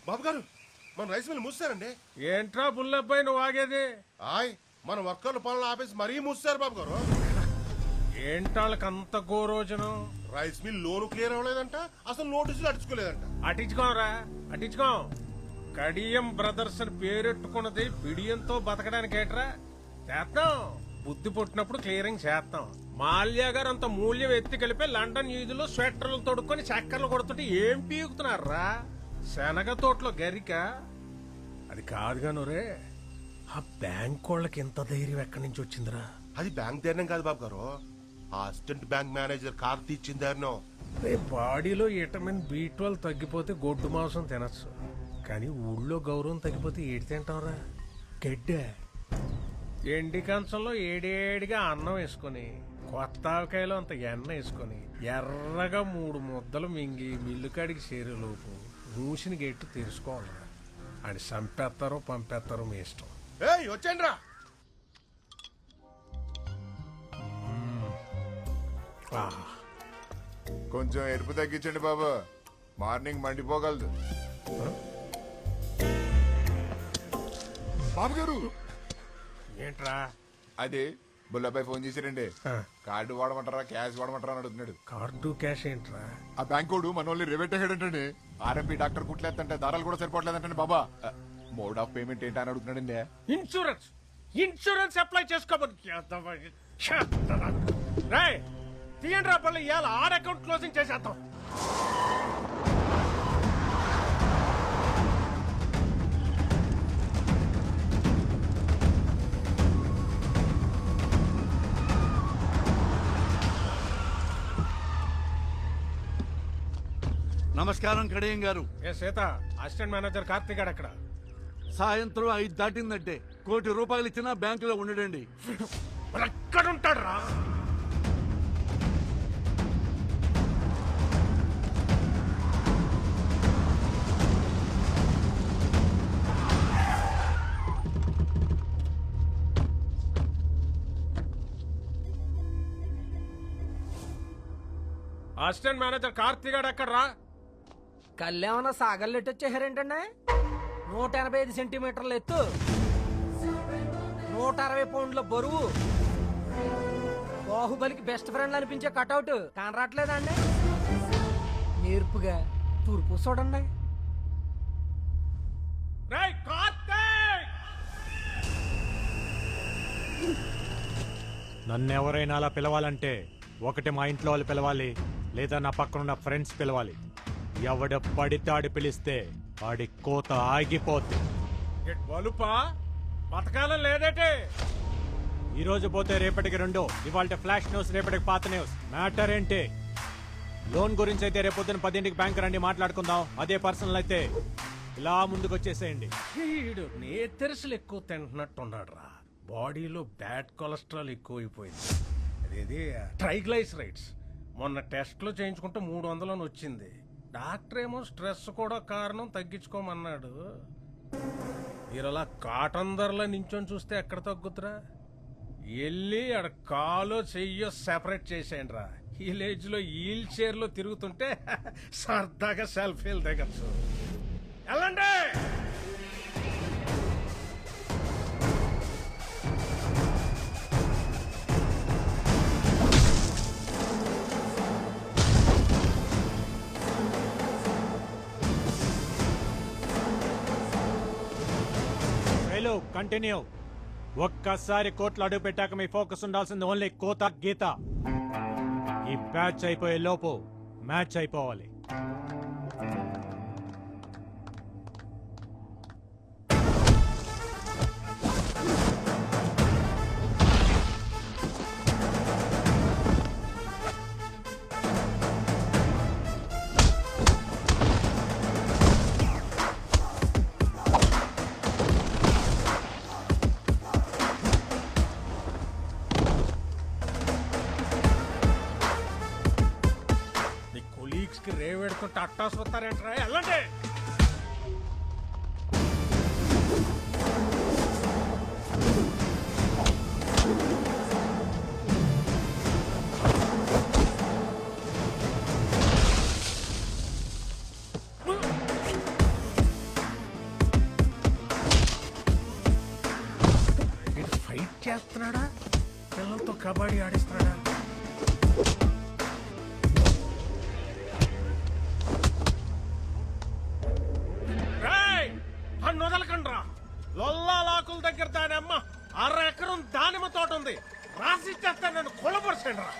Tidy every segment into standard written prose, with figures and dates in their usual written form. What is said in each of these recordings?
బాబు గారు మన rice mill మూసారండి. ఏంట్రా బుల్లబ్బాయి నువ్వు ఆగేది? ఆయ్ మన వర్కర్లు పనులు ఆపేసి మరీ మూసారు బాబు గారు. ఏంటాళ్ళకి అంత గోరోజనం? రైస్ మిల్ లోను క్లియర్ అవ్వలేదంట, అసలు నోటీసులు అడుచుకోలేదంట. అటించుకోరా అటించుకో. కడియం బ్రదర్స్ అని పేరెట్టుకున్నది బిడియంతో బతకడానికి ఏట్రా చేస్తాం. బుద్ధి పుట్టినప్పుడు క్లియరింగ్ చేస్తాం. మాల్యా గారు అంత మూల్యం ఎత్తి కలిపి లండన్ ఈదులో స్వెటర్లు తొడుక్కొని చక్కర్లు కొడుతుంటే ఏం పీకుతున్నారా? శనగ తోటలో గరిక అది కాదుగా నూరే. ఆ బ్యాంక్ వాళ్ళకి ఎంత ధైర్యం ఎక్కడి నుంచి వచ్చిందిరా? అది బ్యాంక్ ధైర్యం కాదు బాబు గారు, ఆ అసిస్టెంట్ బ్యాంక్ మేనేజర్ కార్తీ ఇచ్చిన ధైర్యం. బాడీలో విటమిన్ B12 తగ్గిపోతే గొడ్డు మాంసం తినచ్చు, కానీ ఊళ్ళో గౌరవం తగ్గిపోతే ఏడు తింటాంరా? గడ్డే. ఎండి కంచంలో ఏడేడిగా అన్నం వేసుకొని కొత్త ఆవకాయలో అంత ఎన్న వేసుకొని ఎర్రగా 3 ముద్దలు మింగి మిల్లుకాడికి చేరేలోపు మూసిన గేట్లు తెరుచుకోవాలరా. అని చంపేస్తారో పంపేస్తారో మీ ఇష్టం. ఏయ్ వచ్చేయండి రా. కొంచెం ఎరుపు తగ్గించండి బాబు, మార్నింగ్ మండిపోగలదు. బాబు గారు ఏంట్రా? అది బుల్లబ్బాయి ఫోన్ చేశారండి. కార్డు వాడమంటారా క్యాష్ వాడమంటారా అని అడుగుతున్నాడు. కార్డు క్యాష్ ఏంట్రా? ఆ బ్యాంకోడు మనోళ్ళని రివెట్టేసాడంటండి. ఆర్ఎంపీ డాక్టర్ కుట్లేదంటే దారాలు కూడా సరిపోవట్లేదంటండి బాబా. మోడ్ ఆఫ్ పేమెంట్ ఏంటి అని అడుగుతున్నాడండి. ఇన్సూరెన్స్ ఇన్సూరెన్స్ అప్లై చేసుకోమని తీయండి రా పళ్ళు. ఇవాళ 6 అకౌంట్ క్లోజింగ్ చేసేద్దాం. నమస్కారం కడియం గారు. ఏ సీత, అసిస్టెంట్ మేనేజర్ కార్తీక్ గారు అక్కడ. సాయంత్రం 5 దాటిందంటే ₹1 కోటి ఇచ్చినా బ్యాంకులో ఉండడండి. ఎక్కడుంటాడు రా? అసిస్టెంట్ మేనేజర్ కార్తీక్ గారు అక్కడ రా. కళ్ళేమన్నా సాగల్లెట్టు వచ్చేసారేంటండి? 185 సెంటీమీటర్ల ఎత్తు, 160 పౌండ్ల బరువు, బాహుబలికి బెస్ట్ ఫ్రెండ్ అనిపించే కటౌట్ కానరాట్లేదా అండి? నేర్పుగా తూర్పు చూడండి. రేయ్ కార్తీక్! నన్నెవరైనా అలా పిలవాలంటే ఒకటి మా ఇంట్లో వాళ్ళు పిలవాలి, లేదా నా పక్కనున్న ఫ్రెండ్స్ పిలవాలి. ఎవడ పడితే ఆడి పిలిస్తే వాడి కోత ఆగిపోద్ది. వలుపా బతకాలం లేదేటే? ఈ రోజు పోతే రేపటికి 2, ఇవాళ ఫ్లాష్ న్యూస్, రేపటికి పాత న్యూస్. మ్యాటర్ ఏంటి? లోన్ గురించి అయితే రేపొద్దున 10ంటికి బ్యాంక్ రండి మాట్లాడుకుందాం. అదే పర్సనల్ అయితే ఇలా ముందుకు వచ్చేసేయండి. వీడు నేతెరసలు ఎక్కువ తింటున్నట్టున్నాడు రా. బాడీలో బ్యాడ్ కొలెస్ట్రాల్ ఎక్కువైపోయింది. అదేది ట్రైగ్లైసరైడ్స్. మొన్న టెస్ట్లో చేయించుకుంటే 300 వచ్చింది. డాక్టర్ ఏమో స్ట్రెస్ కూడా కారణం, తగ్గించుకోమన్నాడు. మీరలా కాటన్ ధరలో నించొని చూస్తే ఎక్కడ తగ్గుతురా? వెళ్ళి ఆడ కాలో చెయ్యో సెపరేట్ చేసేయండి రా. విలేజ్ లో వీల్ చైర్ లో తిరుగుతుంటే సరదాగా సెల్ఫీలు దిగచ్చు. వెళ్ళండి. కంటిన్యూ. ఒక్కసారి కోట్లు అడుగు పెట్టాక మీ ఫోకస్ ఉండాల్సింది ఓన్లీ కోత గీత. ఈ బ్యాచ్ అయిపోయే లోపు మ్యాచ్ అయిపోవాలి. రేవెడుతుంటే అట్టాసు వస్తారేంట్రా? వెళ్ళండి. చేస్తున్నాడా పిల్లలతో కబడ్డీ ఆడిస్తున్నాడా? అన్ను వదలకండ్రా. లొల్లాలాకుల దగ్గర దాని అమ్మ 6 ఎకరం దానిమ్మ తోట ఉంది. రాసిచ్చేస్తా నన్ను కొలపరచండి రా.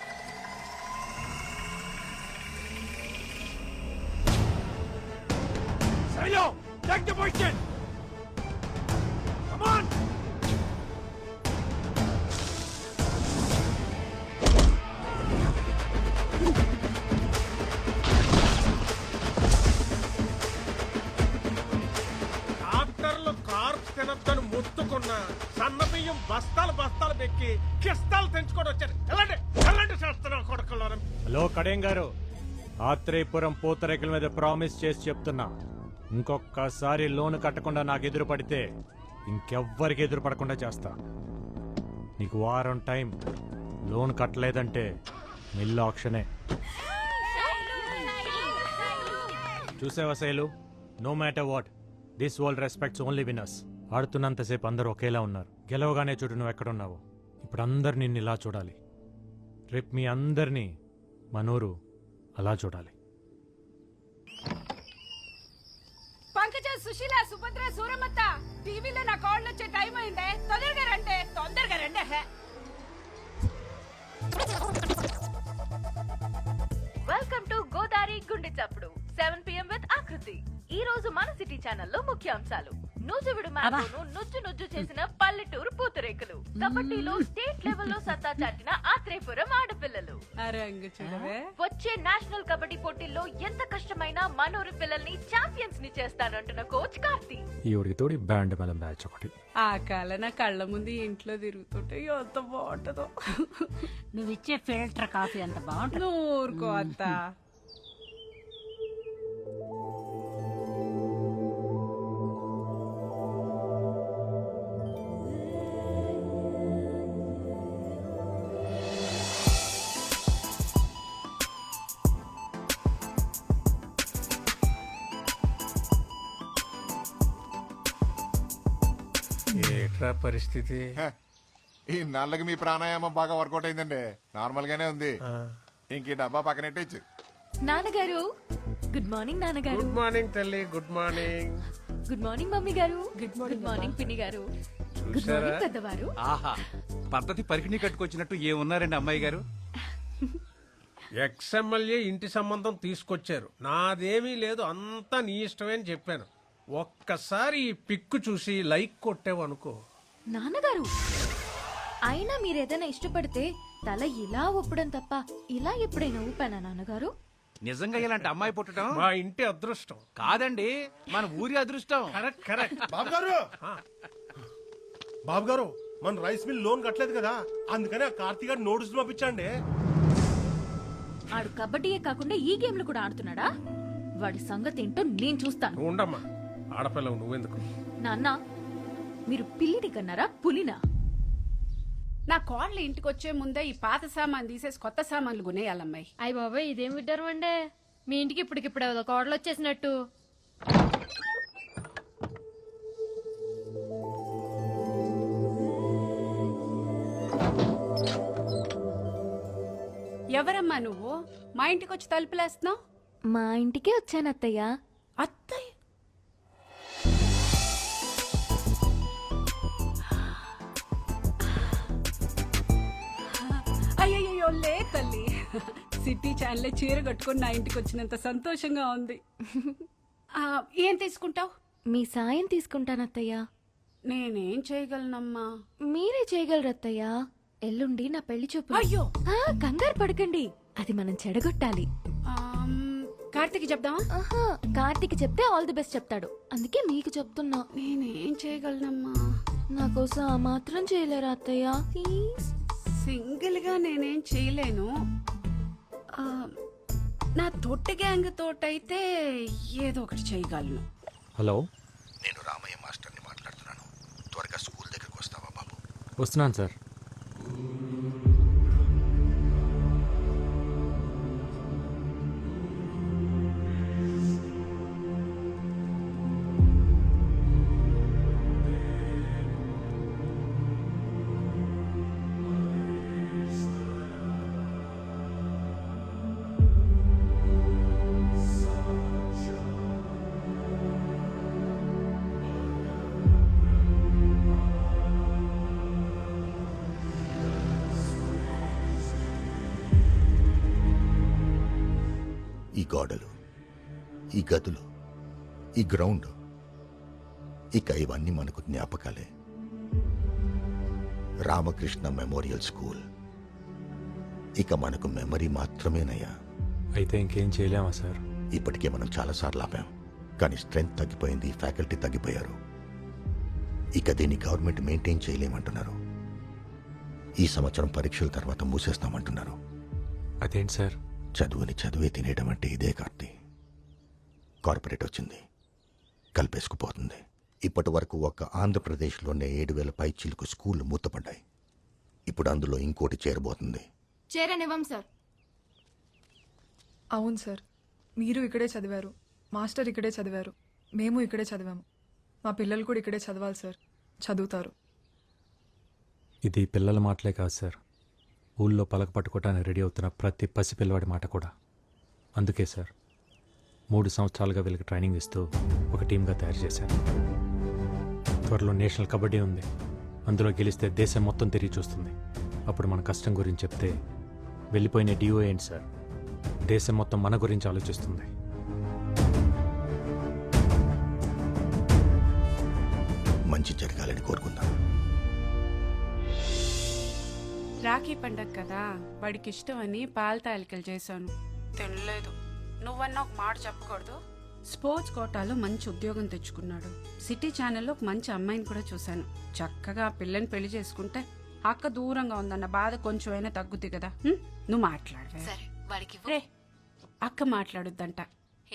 Silo, take the position. Come on. డాక్టర్లు కార్ప్స్ తినొద్దని మొత్తుకున్నా సన్న బియ్యం బస్తాలు బస్తాలు పెక్కి కిస్తాలు తెంచుకొని వచ్చారు. ఎలాంటి చేస్తున్నా కొడుకుల్లో. హలో కడేం గారు, ఆత్రేయపురం పూతరేకుల మీద ప్రామిస్ చేసి చెప్తున్నా, ఇంకొకసారి లోన్ కట్టకుండా నాకు ఎదురు పడితే ఇంకెవ్వరికి ఎదురు పడకుండా చేస్తా. నీకు వారం టైం, లోన్ కట్టలేదంటే మిల్ ఆక్షనే. చూసావా Shailu, no matter what, this world respects only winners. ఆడుతున్నంతసేపు అందరూ ఒకేలా ఉన్నారు. గెలవగానే చూడు నువ్వు ఎక్కడున్నావు. ఇప్పుడు అందరు నిన్ను ఇలా చూడాలి. రేపు మీ అందరినీ మనూరు అలా చూడాలి. పంకజ, సుశీల, సుభద్ర, సూరమత్త, టీవీలో నా కాళ్ళు వచ్చే టైం అయిందే. తొందరగా రండి. వెల్కమ్ టు గోదావరి గుండె చప్పుడు 7 PM విత్ ఆకృతి. ఈ రోజు మన సిటీ ఛానల్లో ముఖ్యాంశాలు: నూజువిడు మ్యాంగోను నుజ్జు చేసిన పల్లెటూరు పూతరేకులు, కబడ్డీలో స్టేట్ లెవెల్లో సత్తా చాటిన ఆత్రేయపురం ఆడపిల్లలు, వచ్చే నేషనల్ కబడ్డీ పోటీల్లో ఎంత కష్టమైనా మనూరు పిల్లల్ని ఛాంపియన్స్ ని చేస్తానంటున్న కోచ్ కార్తీ. ఈ ఉడికి తోడి బ్యాండ్ మేళం బ్యాచ్ ఒకటి. ఆ కాల నా కళ్ళ ముందు ఇంట్లో తిరుగుతుంటే ఎంత బాగుంటుందో. నువ్విచ్చే ఫిల్టర్ కాఫీ అంత బాగుంటుంది. ఊరుకో అత్త. ఏట్రా పరిస్థితి? ఈ నాళ్ళకి మీ ప్రాణాయామం బాగా వర్కౌట్ అయిందండి. నార్మల్ గానే ఉంది. ఇంక ఈ డబ్బా పక్కనెట్టచ్చు. నాన్నగారు గుడ్ మార్నింగ్. నాన్నగారు గుడ్ మార్నింగ్ తల్లి. Good morning. Good morning mummy గారు. గుడ్ మార్నింగ్ పిన్ని గారు. గుడ్ మార్నింగ్ పెద్దవారు. ఆహా, పద్ధతి పరికిణి కట్టుకొచ్చినట్టు ఏమున్నారండి అమ్మాయి గారు? ఎక్స్ఎమ్మెల్యే ఇంటి సంబంధం తీసుకొచ్చారు. నాదేమీ లేదు, అంతా నీ ఇష్టమే అని చెప్పాను. ఒక్కసారి ఈ పిక్కు చూసి లైక్ కొట్టావనుకో. నాన్నగారు, అయినా మీరేదైనా ఇష్టపడితే తల ఇలా ఊపడం తప్ప ఇలా ఎప్పుడైనా ఊపానా నాన్నగారు? నిజంగా ఇలాంటి అమ్మాయి పుట్టడం మా ఇంటి అదృష్టం. కాదండి, మన ఊరి అదృష్టం. కరెక్ట్. బాబు గారు, బాబు గారు, మన రైస్ మిల్ లోన్ కట్టలేదు కదా, అందుకని ఆ కార్తీక్ గారు నోటీసులు పంపించండి. ఆడు కబడ్డీయే కాకుండా ఈ గేమ్లు కూడా ఆడుతున్నాడా? వాడి సంగతి ఏంటో నేను చూస్తాను. నువ్వు ఉండమ్మా, ఆడపిల్లవు నువ్వెందుకు? నాన్న, మీరు పిల్లిని కన్నారా పులినా? నా కోడలు ఇంటికి వచ్చే ముందే ఈ పాత సామాన్ తీసేసి కొత్త సామాన్లు కొనేయాలమ్మాయి. అయ్య బాబాయ్, ఇదేం విడ్డారు అండే, మీ ఇంటికి ఇప్పటికిప్పుడు ఏదో కోడలు వచ్చేసినట్టు. ఎవరమ్మా నువ్వు మా ఇంటికి వచ్చి తలుపులేస్తున్నావు? మా ఇంటికే వచ్చాను అత్తయ్య. అత్తయ్య? అయ్యయ్యో లే తల్లి, సిటీ ఛానల్ చీర కట్టుకుని నా ఇంటికి వచ్చినంత సంతోషంగా ఉంది. ఏం తీసుకుంటావు? మీ సాయం తీసుకుంటాను అత్తయ్య. నేనేం చేయగలనమ్మా? మీరే చేయగలరు అత్తయ్య. ఎల్లుండి నా పెళ్లి చూపు. అయ్యో, కంగారు పడకండి, అది మనం చెడగొట్టాలి. కార్తీక్ చెప్దామా? ఆహా, కార్తీక్ చెప్తే ఆల్ ది బెస్ట్ చెప్తాడు, అందుకే మీకు చెప్తున్నా. నేనేం చేయగలనమ్మా? నా కోసం ఆ మాత్రం చేయలేరా అత్తయ్య? ప్లీజ్. సింగిల్ గా నేనేం చేయలేను. నా తొట్టి గ్యాంగ్ తోటైతే ఏదో ఒకటి చేయగలను. హలో, నేను రామయ్య మాస్టర్ని మాట్లాడుతున్నాను. త్వరగా స్కూల్ దగ్గరికి వస్తావా బాబు? వస్తున్నాను సార్. గోడలు, ఈ గదులు, ఈ గ్రౌండ్, ఇక ఇవన్నీ మనకు జ్ఞాపకాలే. రామకృష్ణ మెమోరియల్ స్కూల్ ఇక మనకు మెమరీ మాత్రమేనయ్యా. అయితే ఇంకేం చేయలేమా సార్? ఇప్పటికే మనం చాలాసార్లు ఆపాం, కానీ స్ట్రెంగ్త్ తగ్గిపోయింది, ఫ్యాకల్టీ తగ్గిపోయారు. ఇక దీన్ని గవర్నమెంట్ మెయింటైన్ చేయలేమంటున్నారు. ఈ సంవత్సరం పరీక్షల తర్వాత మూసేస్తామంటున్నారు. అదేంటి సార్? చదువుని చదువే తినేయడం అంటే ఇదే కార్తీ. కార్పొరేట్ వచ్చింది, కలిపేసుకుపోతుంది. ఇప్పటి వరకు ఒక్క ఆంధ్రప్రదేశ్లోనే 7,000 పైచిలకు స్కూళ్లు మూతపడ్డాయి. ఇప్పుడు అందులో ఇంకోటి చేరబోతుంది. చేరనివ్వం సార్. అవును సార్, మీరు ఇక్కడే చదివారు, మాస్టర్ ఇక్కడే చదివారు, మేము ఇక్కడే చదివాము. మా పిల్లలు కూడా ఇక్కడే చదవాలి సార్, చదువుతారు. ఇది పిల్లల మాటలే కాదు సార్, ఊళ్ళో పలక పట్టుకోవటానికి రెడీ అవుతున్న ప్రతి పసిపిల్లవాడి మాట కూడా. అందుకే సార్ 3 సంవత్సరాలుగా వీళ్ళకి ట్రైనింగ్ ఇస్తూ ఒక టీమ్గా తయారు చేశాను. త్వరలో నేషనల్ కబడ్డీ ఉంది, అందులో గెలిస్తే దేశం మొత్తం తిరిగి చూస్తుంది. అప్పుడు మన కష్టం గురించి చెప్తే వెళ్ళిపోయిన డిఓ ఏంటి సార్, దేశం మొత్తం మన గురించి ఆలోచిస్తుంది. మంచి జరగాలని కోరుకుందాం. రాఖీ పండగ కదా, వాడికి ఇష్టం అని పాల తాలికలు చేశాను, తినలేదు. నువ్వన్నా ఒక మాట చెప్పకూడదు. స్పోర్ట్స్ కోటాలో మంచి ఉద్యోగం తెచ్చుకున్నాడు. సిటీ ఛానల్లో ఒక మంచి అమ్మాయిని కూడా చూశాను. చక్కగా ఆ పిల్లని పెళ్లి చేసుకుంటే అక్క దూరంగా ఉందన్న బాధ కొంచెమైనా తగ్గుద్ది కదా. నువ్వు మాట్లాడవే. రే, అక్క మాట్లాడుద్దంట.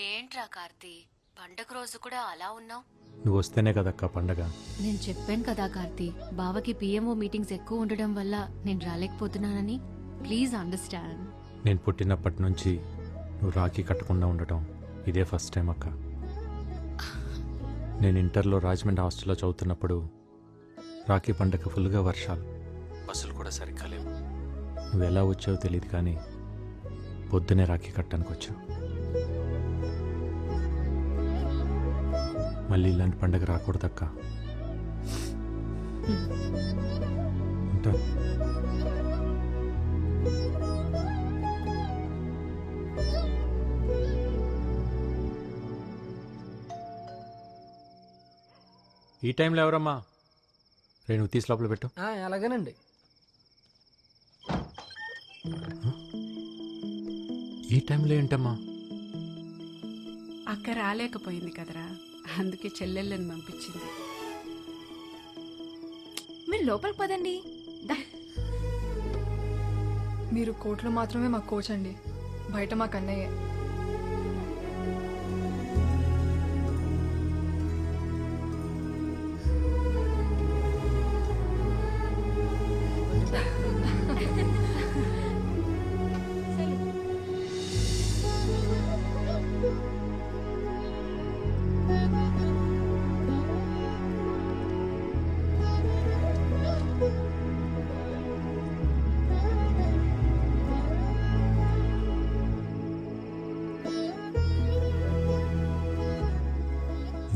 ఏంట్రా కార్తీ, పండగ రోజు కూడా అలా ఉన్నావు? నువ్వు వస్తేనే కదక్క పండగ. నేను చెప్పాను కదా కార్తీ, బావకి పిఎంఓ మీటింగ్స్ ఎక్కువ ఉండడం వల్ల నేను రాలేకపోతున్నానని. Please understand. నేను పుట్టినప్పటి నుంచి నువ్వు రాఖీ కట్టకుండా ఉండటం ఇదే ఫస్ట్ టైం అక్క. నేను ఇంటర్లో రాజమండ్రి హాస్టల్లో చదువుతున్నప్పుడు రాఖీ పండగ ఫుల్గా వర్షాలు, బస్సులు కూడా సరిగ్గా లేవు. నువ్వు ఎలా వచ్చావో తెలియదు, కానీ పొద్దునే రాఖీ కట్టడానికి వచ్చావు. మళ్ళీ ఇలాంటి పండగ రాకూడదక్క. ఉంటా. ఈ టైంలో ఎవరమ్మా? నువ్వు తీసి లోపల పెట్టు. అలాగేనండి. ఈ టైంలో ఏంటమ్మా? అక్క రాలేకపోయింది కదరా, అందుకే చెల్లెళ్ళని పంపించింది. మీరు లోపలికి పదండి. మీరు కోర్టులో మాత్రమే మాకు కోచ్ అండి, బయట మాకు అన్నయ్యే.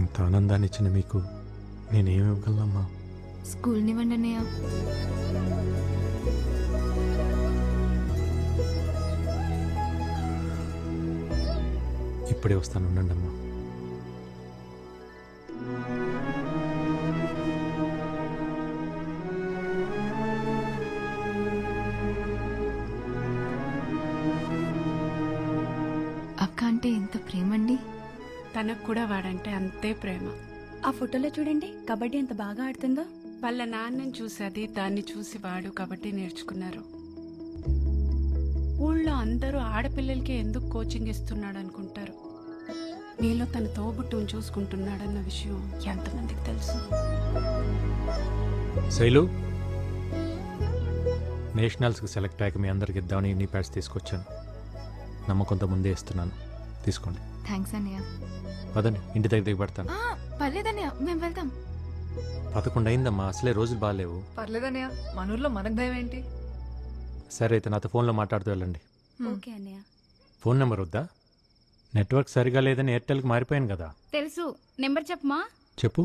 ఇంత ఆనందాన్ని ఇచ్చిన మీకు నేనేమి ఇవ్వగలనమ్మా? స్కూల్ నివ్వండి అన్నయ్య. ఇప్పుడే వస్తాను, ఉండండి అమ్మా. అక్క అంటే ఎంత ప్రేమండి. తనకు కూడా వాడంటే అంతే ప్రేమ. ఆ ఫోటోలో చూడండి, కబడ్డీ ఎంత బాగా ఆడుతుందో. వాళ్ళ నాన్నని చూసి అది, దాన్ని చూసి వాడు కబడ్డీ నేర్చుకున్నారు. ఊళ్ళో అందరూ ఆడపిల్లలకి ఎందుకు కోచింగ్ ఇస్తున్నాడు అనుకుంటారు. నీలో తన తోబుట్టుని చూసుకుంటున్నాడన్న విషయం ఎంతమందికి తెలుసు? శైలు, నేషనల్స్కి సెలెక్ట్ అయ్యాక మీ అందరికి ఇద్దామని ఇన్ని ప్యాడ్స్ తీసుకొచ్చాను. నమ్మకంతో ముందే ఇస్తున్నాను, తీసుకోండి. థ్యాంక్స్ అన్నయ్య. పదండి, ఇంటి దగ్గర దిగబడతాను. పర్లేదన్నయ్య, మేము వెళ్తాం. 11 అయిందమ్మా, అసలే రోజులు బాగాలేవు. పర్లేదన్నయ్య, మన ఊర్లో మనకు భయం ఏంటి? సరే అయితే నాతో ఫోన్లో మాట్లాడుతూ వెళ్ళండి. ఓకే అన్నయ్య. ఫోన్ నెంబర్ వద్దా? నెట్వర్క్ సరిగా లేదని ఎయిర్టెల్కి మారిపోయాను కదా. తెలుసు, నెంబర్ చెప్పమా. చెప్పు.